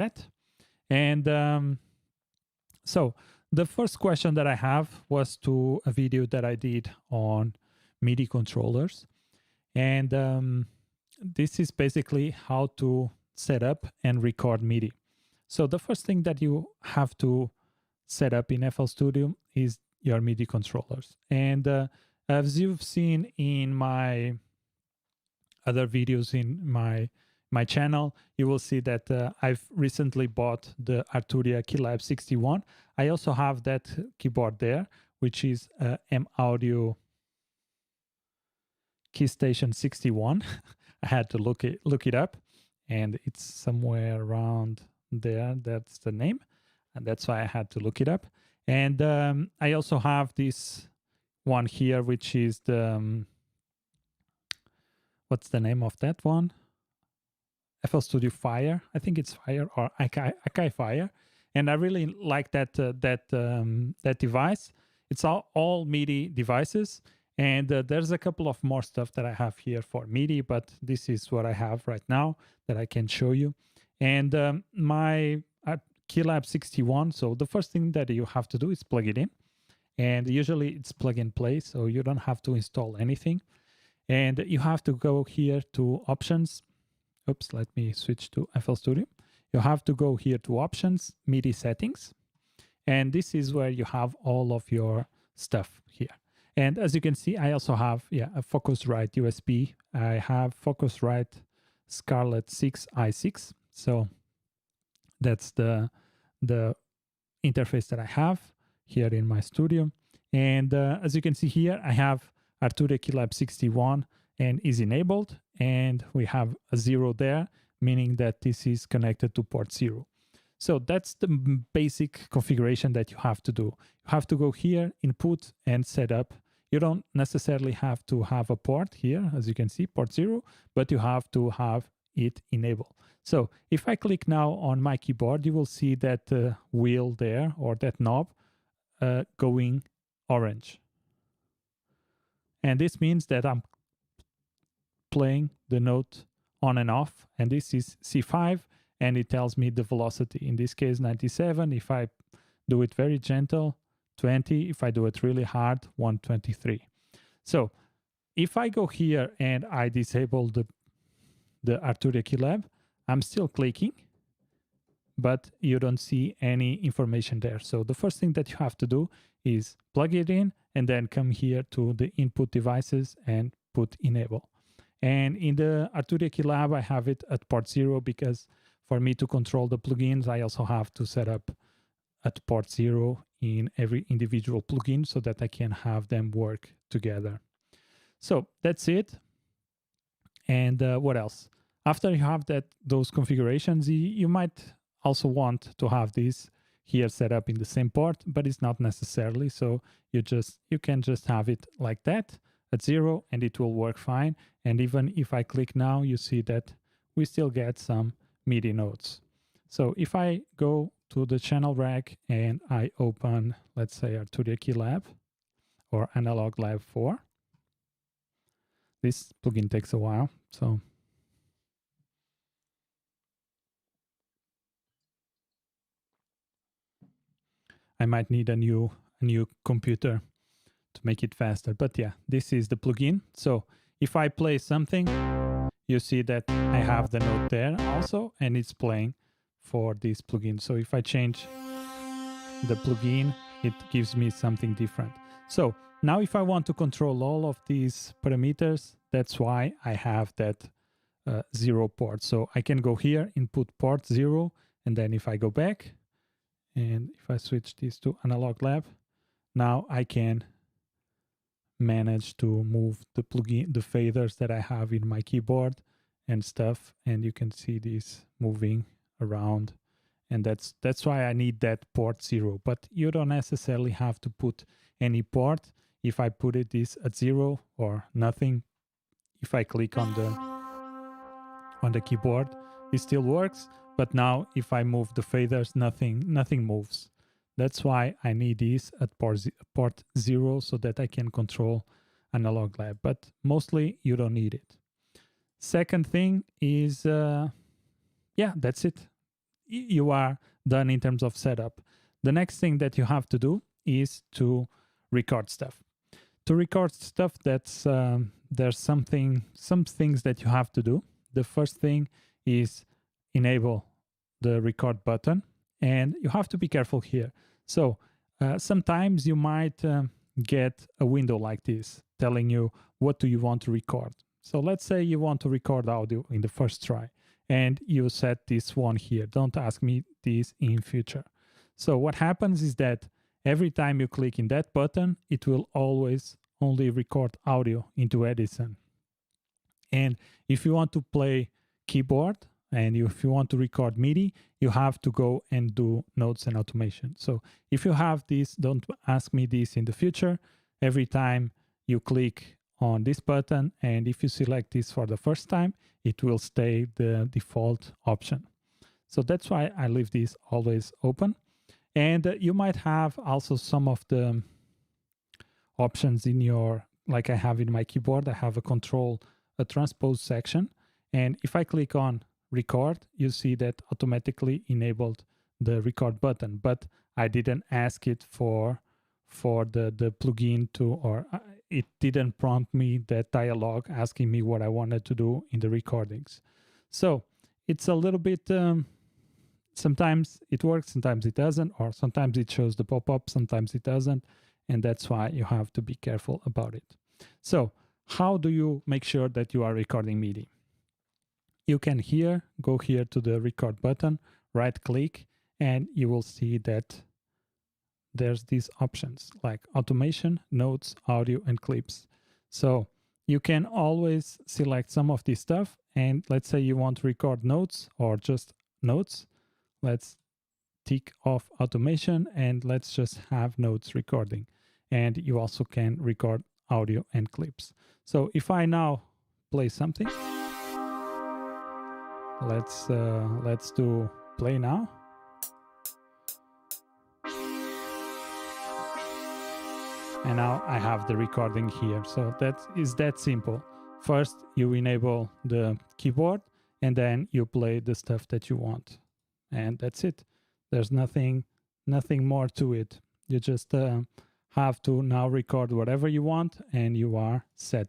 that. And so the first question that I have was to a video that I did on MIDI controllers. And this is basically how to set up and record MIDI. So the first thing that you have to set up in FL Studio is your MIDI controllers. And as you've seen in my other videos in my channel, you will see that I've recently bought the Arturia Keylab 61. I also have that keyboard there, which is M Audio Keystation 61. I had to look it up, and it's somewhere around there. That's the name, and that's why I had to look it up. And I also have this one here, which is the what's the name of that one? FL Studio Fire. I think it's Fire or Akai Fire, and I really like that that device. It's all MIDI devices. And there's a couple of more stuff that I have here for MIDI, but this is what I have right now that I can show you. And my Keylab 61, so the first thing that you have to do is plug it in. And usually it's plug and play, so you don't have to install anything. And you have to go here to Options. Oops, let me switch to FL Studio. You have to go here to Options, MIDI Settings. And this is where you have all of your stuff here. And as you can see, I also have a Focusrite USB. I have Focusrite Scarlett 6i6. So that's the interface that I have here in my studio. And as you can see here, I have Arturia Keylab 61 and is enabled. And we have a 0 there, meaning that this is connected to port 0. So that's the basic configuration that you have to do. You have to go here, input and set up. You don't necessarily have to have a port here, as you can see, port 0, but you have to have it enabled. So if I click now on my keyboard, you will see that wheel there, or that knob, going orange. And this means that I'm playing the note on and off, and this is C5, and it tells me the velocity. In this case, 97. If I do it very gentle, 20. If I do it really hard, 123. So if I go here and I disable the Arturia Keylab, I'm still clicking, but you don't see any information there. So the first thing that you have to do is plug it in and then come here to the input devices and put enable. And in the Arturia Keylab, I have it at port 0 because for me to control the plugins, I also have to set up at port 0 in every individual plugin so that I can have them work together. So that's it. And what else? After you have those configurations, you might also want to have this here set up in the same port, but it's not necessarily. So you can just have it like that at 0 and it will work fine. And even if I click now, you see that we still get some MIDI notes. So if I go to the channel rack and I open, let's say, Arturia Keylab or Analog Lab 4, this plugin takes a while, so I might need a new computer to make it faster. But yeah, this is the plugin. So if I play something, you see that I have the note there also, and it's playing for this plugin. So if I change the plugin, it gives me something different. So now if I want to control all of these parameters, that's why I have that 0 port. So I can go here, input port 0, and then if I go back, and if I switch this to Analog Lab, now I can manage to move the plugin, the faders that I have in my keyboard and stuff, and you can see this moving around, and that's why I need that port 0. But you don't necessarily have to put any port. If I put this at 0 or nothing, if I click on the keyboard, it still works. But now if I move the faders, nothing moves. That's why I need this at port 0 so that I can control Analog Lab. But mostly you don't need it. Second thing is, that's it. you are done in terms of setup. The next thing that you have to do is to record stuff. To record stuff, there's some things that you have to do. The first thing is enable the record button, and you have to be careful here. So sometimes you might get a window like this telling you what do you want to record. So let's say you want to record audio in the first try, and you set this one here. Don't ask me this in future. So what happens is that every time you click in that button, it will always only record audio into Edison. And if you want to play keyboard and if you want to record MIDI, you have to go and do notes and automation. So if you have this, don't ask me this in the future. Every time you click on this button, and if you select this for the first time, it will stay the default option. So that's why I leave this always open. And you might have also some of the options in your, like I have in my keyboard, I have a transpose section. And if I click on record, you see that automatically enabled the record button, but I didn't ask it for the plugin to, or it didn't prompt me that dialogue asking me what I wanted to do in the recordings. So it's a little bit, sometimes it works, sometimes it doesn't, or sometimes it shows the pop-up, sometimes it doesn't. And that's why you have to be careful about it. So how do you make sure that you are recording MIDI? You can go here to the record button, right click, and you will see that there's these options like automation, notes, audio, and clips. So you can always select some of this stuff. And let's say you want to record notes or just notes. Let's tick off automation and let's just have notes recording. And you also can record audio and clips. So if I now play something, let's do play now. And now I have the recording here. So that is that simple. First, you enable the keyboard and then you play the stuff that you want. And that's it. There's nothing more to it. You just have to now record whatever you want and you are set to